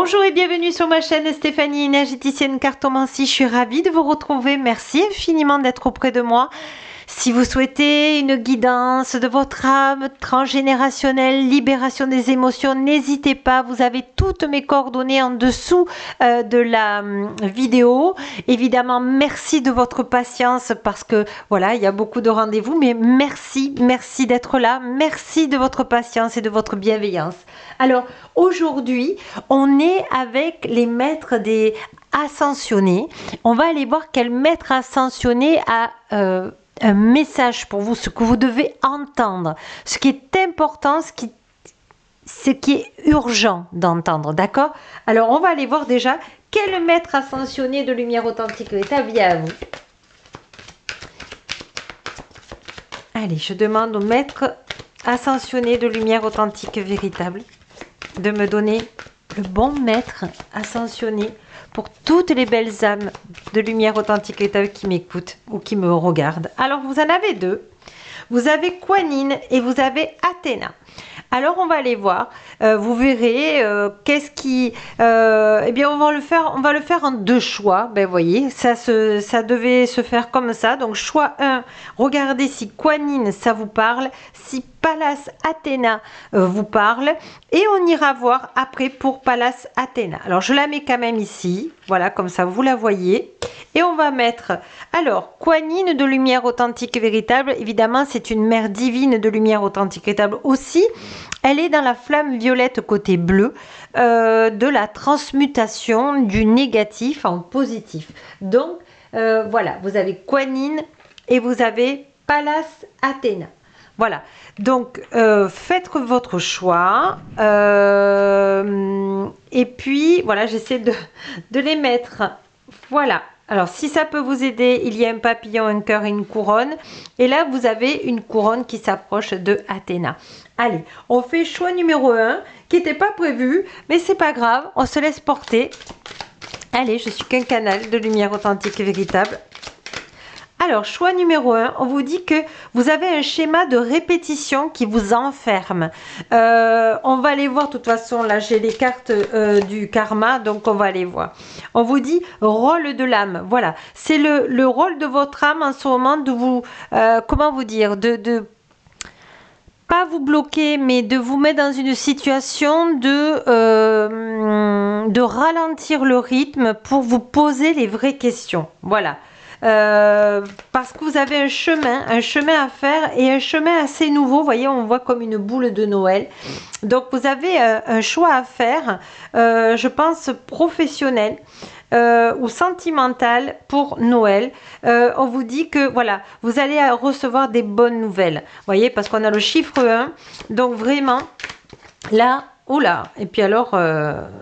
Bonjour et bienvenue sur ma chaîne Stéphanie, énergéticienne cartomancie. Je suis ravie de vous retrouver. Merci infiniment d'être auprès de moi. Si vous souhaitet une guidance de votre âme transgénérationnelle, libération des émotions, n'hésitez pas. Vous avez toutes mes coordonnées en dessous de la vidéo. Évidemment, merci de votre patience parce que voilà, il y a beaucoup de rendez-vous, mais merci d'être là. Merci de votre patience et de votre bienveillance. Alors, aujourd'hui, on est avec les maîtres des ascensionnés. On va aller voir quel maître ascensionné a un message pour vous, ce que vous devez entendre, ce qui est important, ce qui est urgent d'entendre, d'accord? Alors, on va aller voir déjà quel maître ascensionné de lumière authentique véritable vient à vous. Allez, je demande au maître ascensionné de lumière authentique véritable de me donner le bon maître ascensionné pour toutes les belles âmes de lumière authentique véritable qui m'écoutent ou qui me regardent. Alors, vous en avez deux. Vous avez Kuan Yin et vous avez Athéna. Alors, on va aller voir. Vous verrez qu'est-ce qui... eh bien, on va le faire en deux choix. Ben, vous voyez, ça devait se faire comme ça. Donc, choix 1, regardez si Kuan Yin, ça vous parle. Si Pallas Athéna vous parle. Et on ira voir après pour Pallas Athéna. Alors, je la mets quand même ici. Voilà, comme ça, vous la voyez. Et on va mettre, alors, Kuan Yin de lumière authentique et véritable. Évidemment, c'est une mère divine de lumière authentique et véritable aussi. Elle est dans la flamme violette côté bleu de la transmutation du négatif en positif. Donc, voilà, vous avez Kuan Yin et vous avez Pallas Athéna. Voilà, donc faites votre choix. Et puis, voilà, j'essaie de les mettre. Voilà. Alors, si ça peut vous aider, il y a un papillon, un cœur et une couronne. Et là, vous avez une couronne qui s'approche de Athéna. Allez, on fait choix numéro 1, qui n'était pas prévu, mais c'est pas grave, on se laisse porter. Allez, je suis qu'un canal de lumière authentique et véritable. Alors, choix numéro 1, on vous dit que vous avez un schéma de répétition qui vous enferme. On va aller voir, de toute façon, là j'ai les cartes du karma, donc on va aller voir. On vous dit rôle de l'âme, voilà. C'est le rôle de votre âme en ce moment de vous, comment vous dire, de pas vous bloquer, mais de vous mettre dans une situation de ralentir le rythme pour vous poser les vraies questions. Voilà. Parce que vous avez un chemin à faire et un chemin assez nouveau. Vous voyez, on voit comme une boule de Noël. Donc, vous avez un choix à faire, je pense, professionnel. Ou sentimental pour Noël. On vous dit que voilà, vous allez recevoir des bonnes nouvelles. Vous voyez, parce qu'on a le chiffre 1. Donc vraiment, là, oula. Et puis alors,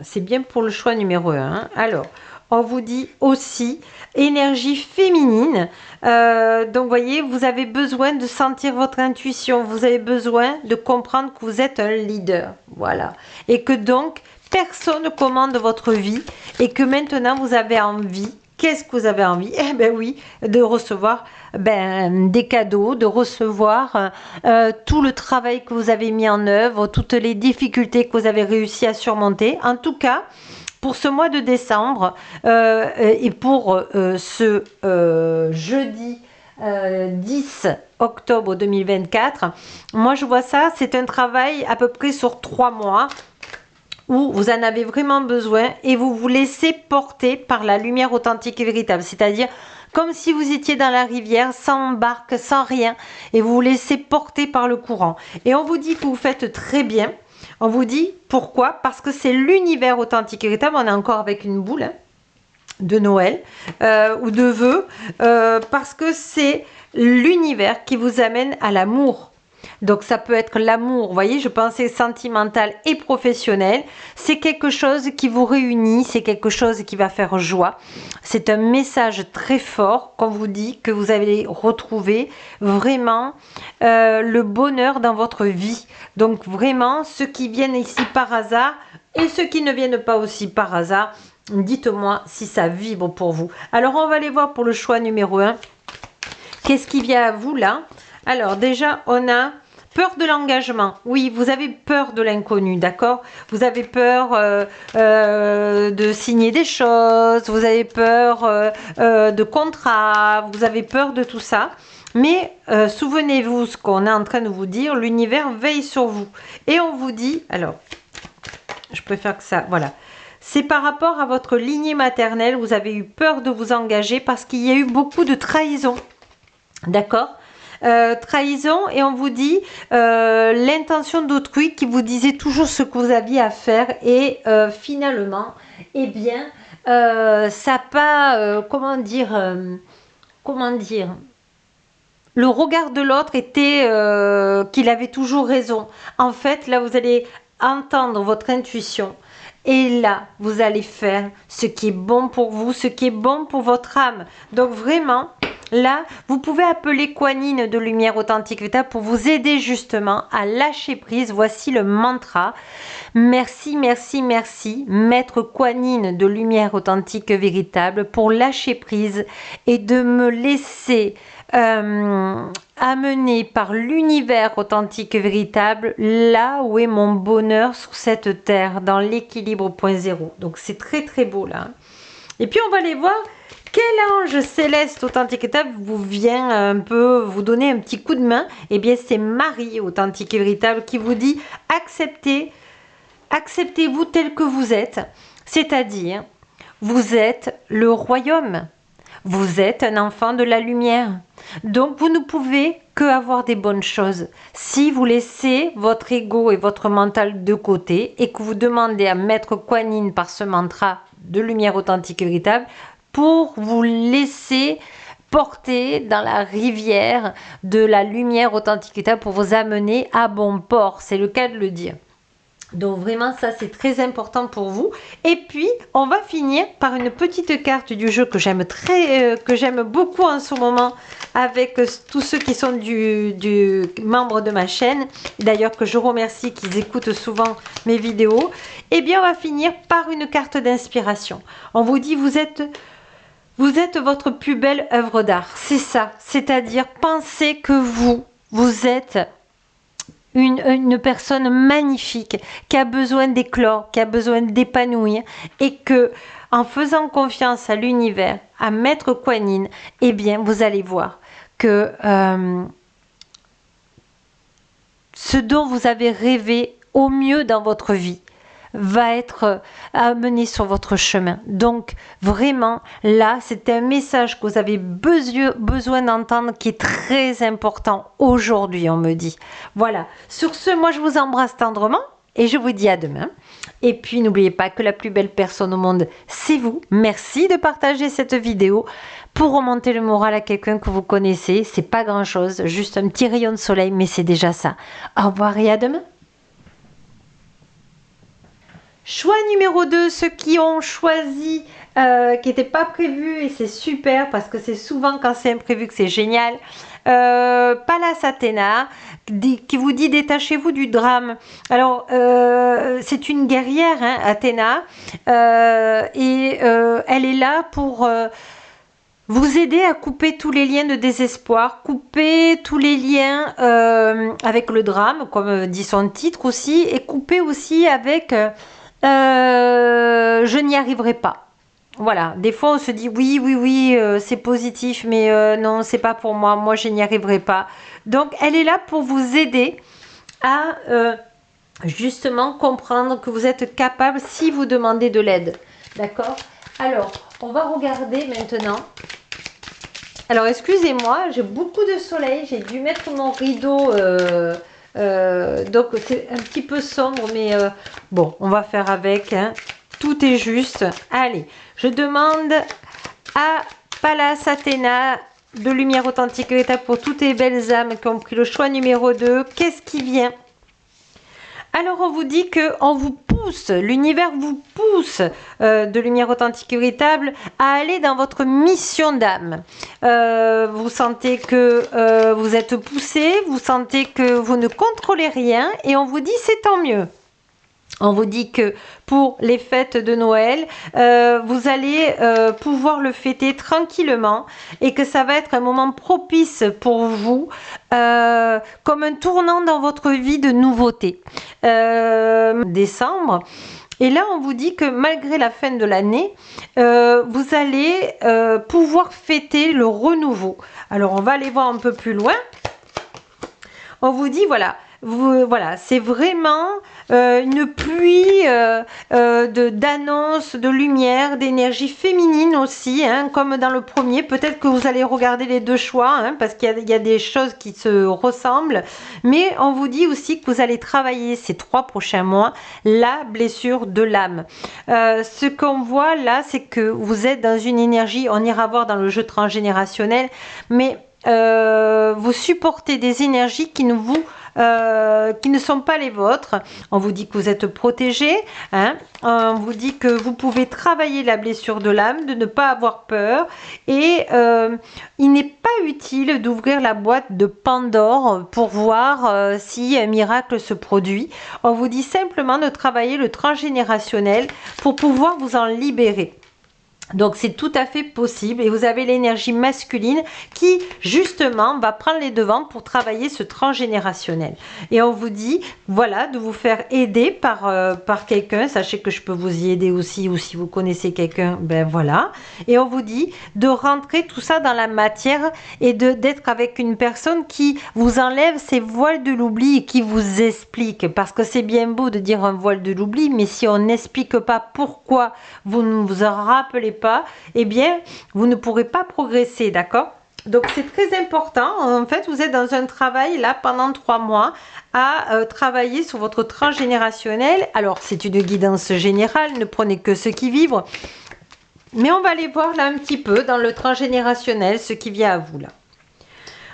c'est bien pour le choix numéro 1. Hein. Alors, on vous dit aussi énergie féminine. Donc, vous voyez, vous avez besoin de sentir votre intuition. Vous avez besoin de comprendre que vous êtes un leader. Voilà. Et que donc, personne ne commande votre vie et que maintenant vous avez envie. Qu'est-ce que vous avez envie? Eh bien oui, de recevoir des cadeaux, de recevoir tout le travail que vous avez mis en œuvre, toutes les difficultés que vous avez réussi à surmonter. En tout cas, pour ce mois de décembre et pour ce jeudi 10 octobre 2024, moi je vois ça, c'est un travail à peu près sur 3 mois où vous en avez vraiment besoin et vous vous laissez porter par la lumière authentique et véritable. C'est-à-dire comme si vous étiez dans la rivière, sans barque, sans rien, et vous vous laissez porter par le courant. Et on vous dit que vous faites très bien. On vous dit pourquoi? Parce que c'est l'univers authentique et véritable. On est encore avec une boule de Noël ou de vœux, parce que c'est l'univers qui vous amène à l'amour. Donc ça peut être l'amour, vous voyez, je pensais sentimental et professionnel. C'est quelque chose qui vous réunit, c'est quelque chose qui va faire joie. C'est un message très fort qu'on vous dit que vous allez retrouver vraiment le bonheur dans votre vie. Donc vraiment, ceux qui viennent ici par hasard et ceux qui ne viennent pas aussi par hasard, dites-moi si ça vibre pour vous. Alors on va aller voir pour le choix numéro 1. Qu'est-ce qui vient à vous là? Alors déjà, on a Peur de l'engagement. Oui, vous avez peur de l'inconnu, d'accord? Vous avez peur de signer des choses, vous avez peur de contrats, vous avez peur de tout ça. Mais souvenez-vous ce qu'on est en train de vous dire, l'univers veille sur vous. Et on vous dit, alors, je préfère que ça, voilà. C'est par rapport à votre lignée maternelle, vous avez eu peur de vous engager parce qu'il y a eu beaucoup de trahison, d'accord? Trahison, et on vous dit l'intention d'autrui qui vous disait toujours ce que vous aviez à faire, et finalement, eh bien, ça n'a pas, comment dire, le regard de l'autre était qu'il avait toujours raison. En fait, là, vous allez entendre votre intuition. Et là, vous allez faire ce qui est bon pour vous, ce qui est bon pour votre âme. Donc vraiment, là, vous pouvez appeler Kuan Yin de Lumière Authentique Véritable pour vous aider justement à lâcher prise. Voici le mantra. Merci, merci, merci, Maître Kuan Yin de Lumière Authentique Véritable, pour lâcher prise et de me laisser amené par l'univers authentique véritable, là où est mon bonheur sur cette terre, dans l'équilibre point zéro. Donc c'est très très beau là. Et puis on va aller voir quel ange céleste authentique véritable vous vient un peu vous donner un petit coup de main. Et bien c'est Marie authentique et véritable qui vous dit acceptez-vous tel que vous êtes, c'est-à-dire vous êtes le royaume. Vous êtes un enfant de la lumière. Donc, vous ne pouvez que avoir des bonnes choses. Si vous laissez votre ego et votre mental de côté et que vous demandez à Maître Kuan Yin par ce mantra de lumière authentique et véritable pour vous laisser porter dans la rivière de la lumière authentique et véritable pour vous amener à bon port. C'est le cas de le dire. Donc vraiment ça c'est très important pour vous. Et puis on va finir par une petite carte du jeu que j'aime beaucoup en ce moment avec tous ceux qui sont du membre de ma chaîne, d'ailleurs que je remercie qu'ils écoutent souvent mes vidéos. Et bien on va finir par une carte d'inspiration. On vous dit vous êtes votre plus belle œuvre d'art. C'est ça, c'est-à-dire pensez que vous êtes une personne magnifique qui a besoin d'éclore, qui a besoin d'épanouir, et que en faisant confiance à l'univers, à Maître Kuan Yin, eh bien vous allez voir que ce dont vous avez rêvé au mieux dans votre vie va être amené sur votre chemin. Donc vraiment là c'est un message que vous avez besoin d'entendre, qui est très important aujourd'hui, on me dit. Voilà, sur ce, moi je vous embrasse tendrement et je vous dis à demain. Et puis n'oubliez pas que la plus belle personne au monde c'est vous. Merci de partager cette vidéo pour remonter le moral à quelqu'un que vous connaissez. C'est pas grand chose, juste un petit rayon de soleil, mais c'est déjà ça. Au revoir et à demain. Choix numéro 2, ceux qui ont choisi, qui n'était pas prévu, et c'est super parce que c'est souvent quand c'est imprévu que c'est génial. Pallas Athéna, qui vous dit détachez-vous du drame. Alors, c'est une guerrière, hein, Athéna, et elle est là pour vous aider à couper tous les liens de désespoir, couper tous les liens avec le drame, comme dit son titre aussi, et couper aussi avec... je n'y arriverai pas. Voilà, des fois on se dit oui, c'est positif, mais non, c'est pas pour moi, je n'y arriverai pas. Donc elle est là pour vous aider à justement comprendre que vous êtes capable si vous demandez de l'aide. D'accord? Alors, on va regarder maintenant. Alors, excusez-moi, j'ai beaucoup de soleil, j'ai dû mettre mon rideau... donc c'est un petit peu sombre, mais bon, on va faire avec, hein. Tout est juste. Allez, je demande à Pallas Athéna de lumière authentique et véritable pour toutes les belles âmes qui ont pris le choix numéro 2. Qu'est-ce qui vient? Alors on vous dit que on vous pousse, l'univers vous pousse de lumière authentique et véritable à aller dans votre mission d'âme. Vous sentez que vous êtes poussé, vous sentez que vous ne contrôlez rien, et on vous dit c'est tant mieux. On vous dit que pour les fêtes de Noël, vous allez pouvoir le fêter tranquillement et que ça va être un moment propice pour vous, comme un tournant dans votre vie de nouveauté. Décembre. Et là, on vous dit que malgré la fin de l'année, vous allez pouvoir fêter le renouveau. Alors, on va aller voir un peu plus loin. On vous dit, voilà, voilà, c'est vraiment une pluie d'annonces, de lumière, d'énergie féminine aussi, hein, comme dans le premier. Peut-être que vous allez regarder les deux choix, hein, parce qu'il y a des choses qui se ressemblent. Mais on vous dit aussi que vous allez travailler ces 3 prochains mois la blessure de l'âme. Ce qu'on voit là, c'est que vous êtes dans une énergie, on ira voir dans le jeu transgénérationnel, mais vous supportez des énergies qui ne sont pas les vôtres. On vous dit que vous êtes protégé, hein. On vous dit que vous pouvez travailler la blessure de l'âme, de ne pas avoir peur, et il n'est pas utile d'ouvrir la boîte de Pandore pour voir si un miracle se produit. On vous dit simplement de travailler le transgénérationnel pour pouvoir vous en libérer. Donc c'est tout à fait possible et vous avez l'énergie masculine qui justement va prendre les devants pour travailler ce transgénérationnel. Et on vous dit voilà de vous faire aider par quelqu'un. Sachez que je peux vous y aider aussi, ou si vous connaissez quelqu'un, ben voilà. Et on vous dit de rentrer tout ça dans la matière et d'être avec une personne qui vous enlève ces voiles de l'oubli et qui vous explique. Parce que c'est bien beau de dire un voile de l'oubli, mais si on n'explique pas pourquoi vous ne vous en rappelez pas, eh bien vous ne pourrez pas progresser, d'accord? Donc c'est très important. En fait, vous êtes dans un travail là pendant 3 mois à travailler sur votre transgénérationnel. Alors c'est une guidance générale, ne prenez que ce qui vibre, mais on va aller voir là un petit peu dans le transgénérationnel ce qui vient à vous là.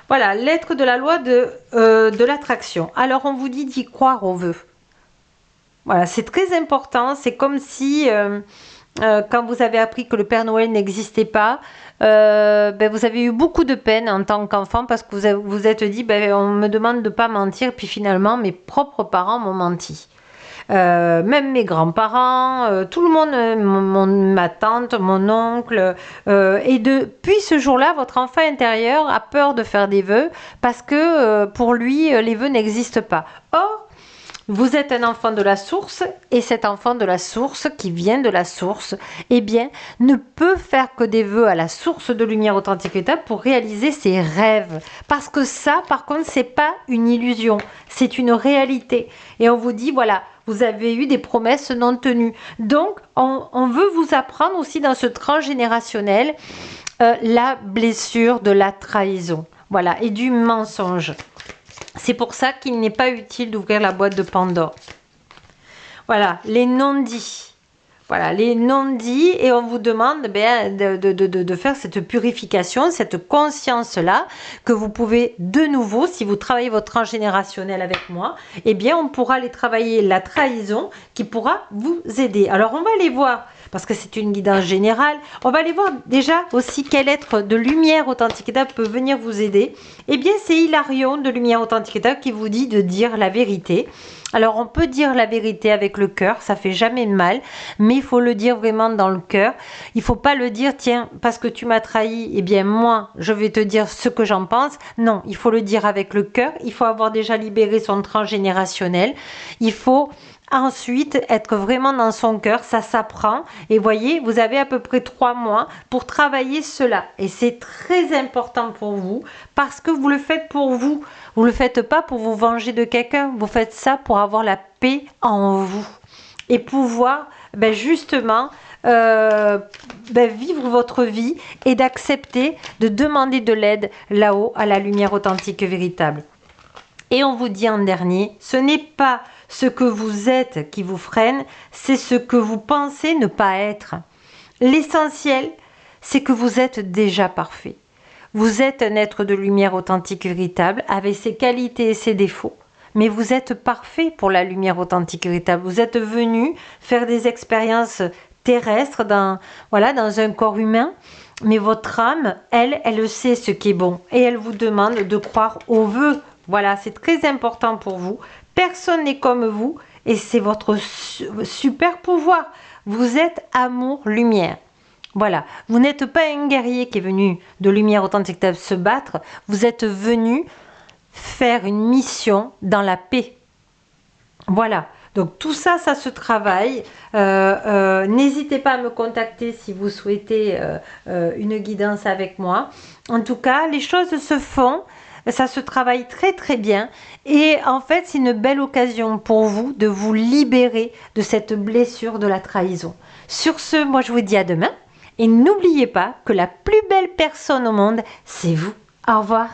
Voilà, lettre de la loi de l'attraction. Alors on vous dit d'y croire aux vœux. Voilà, c'est très important. C'est comme si quand vous avez appris que le Père Noël n'existait pas, ben vous avez eu beaucoup de peine en tant qu'enfant parce que vous vous êtes dit, ben, on me demande de ne pas mentir, puis finalement mes propres parents m'ont menti. Même mes grands-parents, tout le monde, ma tante, mon oncle, et depuis ce jour-là, votre enfant intérieur a peur de faire des vœux parce que pour lui, les vœux n'existent pas. Or, vous êtes un enfant de la source et cet enfant de la source qui vient de la source, eh bien, ne peut faire que des vœux à la source de lumière authentique véritable pour réaliser ses rêves. Parce que ça, par contre, c'est pas une illusion, c'est une réalité. Et on vous dit, voilà, vous avez eu des promesses non tenues. Donc, on veut vous apprendre aussi dans ce transgénérationnel la blessure de la trahison, voilà, et du mensonge. C'est pour ça qu'il n'est pas utile d'ouvrir la boîte de Pandore. Voilà, les non-dits. Voilà, les non-dits, et on vous demande de faire cette purification, cette conscience-là, que vous pouvez de nouveau, si vous travaillez votre transgénérationnel avec moi, eh bien on pourra aller travailler la trahison qui pourra vous aider. Alors on va aller voir, parce que c'est une guidance générale, on va aller voir déjà aussi quel être de lumière authentique peut venir vous aider. Eh bien c'est Hilarion de lumière authentique qui vous dit de dire la vérité. Alors on peut dire la vérité avec le cœur, ça fait jamais de mal, mais il faut le dire vraiment dans le cœur. Il faut pas le dire, tiens, parce que tu m'as trahi, eh bien moi, je vais te dire ce que j'en pense. Non, il faut le dire avec le cœur, il faut avoir déjà libéré son transgénérationnel, il faut ensuite être vraiment dans son cœur, ça s'apprend. Et voyez, vous avez à peu près 3 mois pour travailler cela. Et c'est très important pour vous parce que vous le faites pour vous. Vous ne le faites pas pour vous venger de quelqu'un. Vous faites ça pour avoir la paix en vous. Et pouvoir justement vivre votre vie et d'accepter de demander de l'aide là-haut à la lumière authentique véritable. Et on vous dit en dernier, ce n'est pas ce que vous êtes qui vous freine, c'est ce que vous pensez ne pas être. L'essentiel, c'est que vous êtes déjà parfait. Vous êtes un être de lumière authentique véritable, avec ses qualités et ses défauts. Mais vous êtes parfait pour la lumière authentique véritable. Vous êtes venu faire des expériences terrestres dans un corps humain. Mais votre âme, elle sait ce qui est bon. Et elle vous demande de croire aux vœux. Voilà, c'est très important pour vous. Personne n'est comme vous Et c'est votre super pouvoir. Vous êtes amour-lumière. Voilà, vous n'êtes pas un guerrier qui est venu de lumière authentique se battre, vous êtes venu faire une mission dans la paix. Voilà, donc tout ça, ça se travaille. N'hésitez pas à me contacter si vous souhaitez une guidance avec moi. En tout cas, les choses se font, ça se travaille très très bien. Et en fait, c'est une belle occasion pour vous de vous libérer de cette blessure de la trahison. Sur ce, moi je vous dis à demain. Et n'oubliez pas que la plus belle personne au monde, c'est vous. Au revoir.